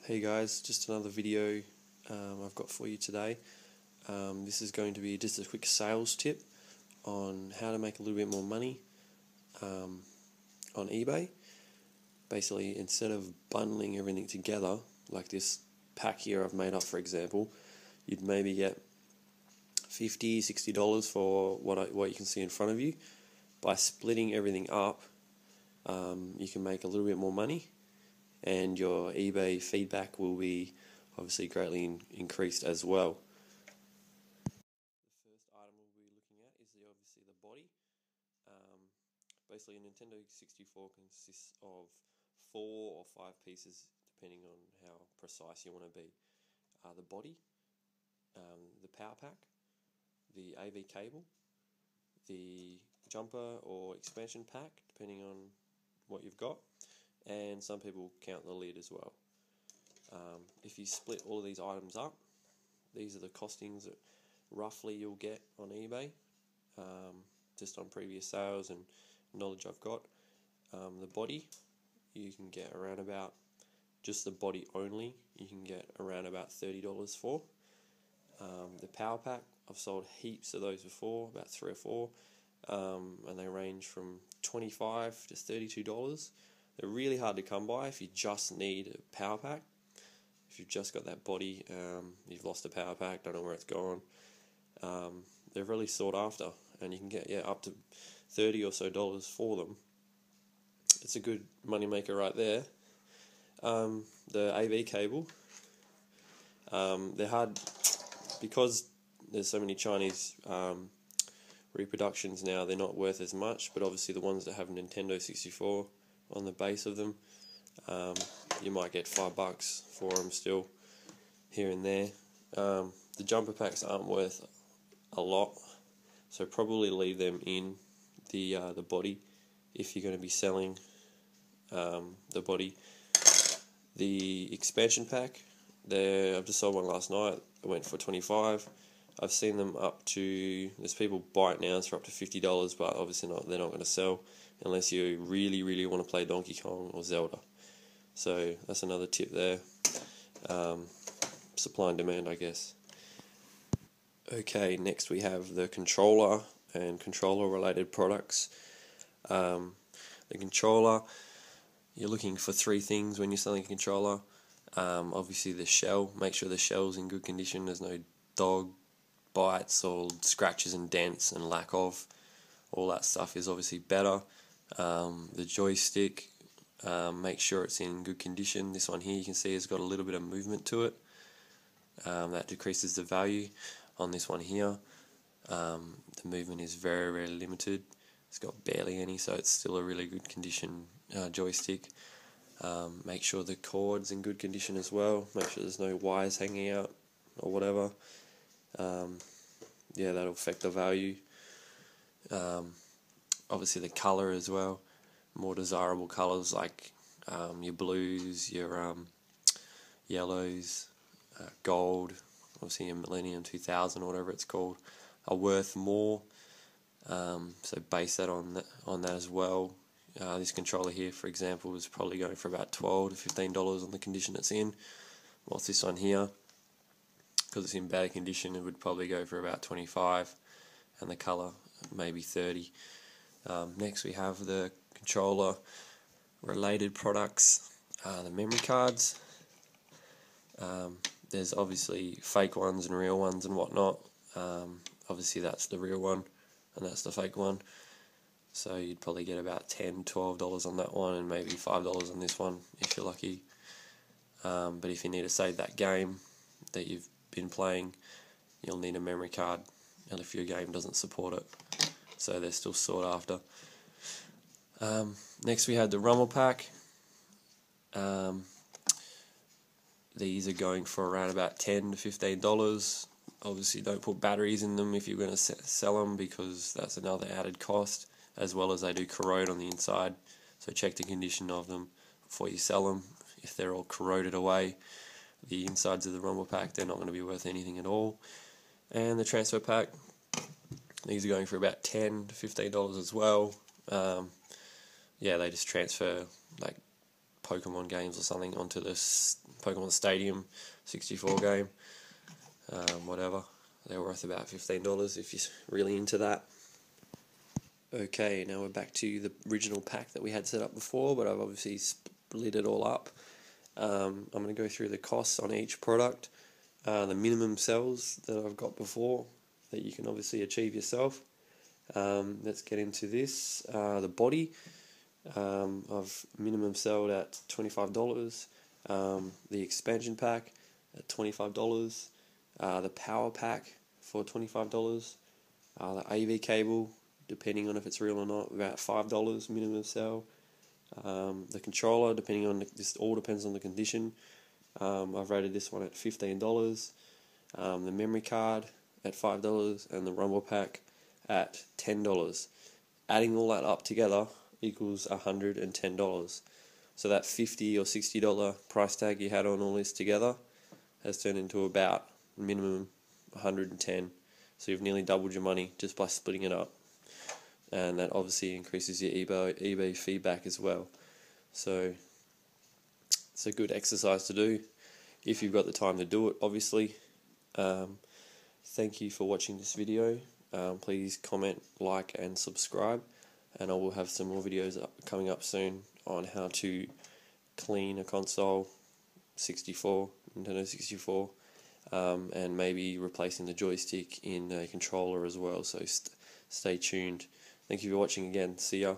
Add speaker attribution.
Speaker 1: Hey guys, just another video I've got for you today. This is going to be just a quick sales tip on how to make a little bit more money on eBay. Basically, instead of bundling everything together, like this pack here I've made up for example, you'd maybe get $50, $60 for what you can see in front of you. By splitting everything up, you can make a little bit more money, and your eBay feedback will be obviously greatly increased as well. The first item we'll be looking at is obviously the body. Basically, a Nintendo 64 consists of 4 or 5 pieces, depending on how precise you want to be. The body, the power pack, the AV cable, the jumper or expansion pack, depending on what you've got, and some people count the lid as well. If you split all of these items up, these are the costings that roughly you'll get on eBay, just on previous sales and knowledge I've got. The body, you can get around about, just the body only, you can get around about $30 for. The power pack, I've sold heaps of those before, about 3 or 4, and they range from $25 to $32. They're really hard to come by if you just need a power pack. If you've just got that body, you've lost a power pack, don't know where it's gone. They're really sought after, and you can get up to $30 or so for them. It's a good money maker right there. The AV cable, they're hard because there's so many Chinese reproductions now. They're not worth as much, but obviously the ones that have Nintendo 64 on the base of them, you might get $5 for them still here and there. The jumper packs aren't worth a lot, so probably leave them in the body if you're going to be selling the body. The expansion pack, I've just sold one last night. It went for $25. I've seen them up to, there's people buy it now, it's for up to $50, but obviously they're not going to sell unless you really, really want to play Donkey Kong or Zelda. So that's another tip there. Supply and demand, I guess. Okay, next we have the controller and controller related products. The controller, you're looking for 3 things when you're selling a controller. Obviously the shell, make sure the shell's in good condition, there's no dog bites or scratches and dents and lack of. All that stuff is obviously better. The joystick, make sure it's in good condition. This one here you can see has got a little bit of movement to it. That decreases the value. On this one here, the movement is very, very limited. It's got barely any, so it's still a really good condition joystick. Make sure the cord's in good condition as well. Make sure there's no wires hanging out or whatever. That'll affect the value. Obviously the colour as well. More desirable colours like your blues, your yellows, gold, obviously your Millennium 2000 or whatever it's called, are worth more. So base that on that as well. This controller here, for example, is probably going for about $12 to $15 on the condition it's in. Whilst this one here, because it's in bad condition, it would probably go for about $25, and the colour maybe $30. Next we have the controller related products, the memory cards. There's obviously fake ones and real ones and whatnot. Obviously that's the real one and that's the fake one, so you'd probably get about $10, $12 on that one and maybe $5 on this one if you're lucky. But if you need to save that game that you've been playing, you'll need a memory card, and if your game doesn't support it, so they're still sought after. Next we had the Rumble pack. These are going for around about $10 to $15. Obviously don't put batteries in them if you're going to sell them, because that's another added cost, as well as they do corrode on the inside, so check the condition of them before you sell them. If they're all corroded away, the insides of the Rumble pack, they're not going to be worth anything at all. And the transfer pack, these are going for about $10 to $15 as well. They just transfer like Pokemon games or something onto this Pokemon Stadium 64 game, whatever. They're worth about $15 if you're really into that. Okay, now we're back to the original pack that we had set up before, but I've obviously split it all up. I'm going to go through the costs on each product, the minimum sells that I've got before that you can obviously achieve yourself. Let's get into this. The body, I've minimum sold at $25. The expansion pack at $25. The power pack for $25. The AV cable, depending on if it's real or not, about $5 minimum sell. The controller, depending on this, all depends on the condition. I've rated this one at $15. The memory card at $5, and the rumble pack at $10. Adding all that up together equals $110. So that $50 or $60 price tag you had on all this together has turned into about minimum $110. So you've nearly doubled your money just by splitting it up. And that obviously increases your eBay feedback as well. So it's a good exercise to do if you've got the time to do it, obviously. Thank you for watching this video. Please comment, like and subscribe, and I will have some more videos coming up soon on how to clean a console 64, Nintendo 64, and maybe replacing the joystick in a controller as well, so stay tuned. Thank you for watching again. See ya.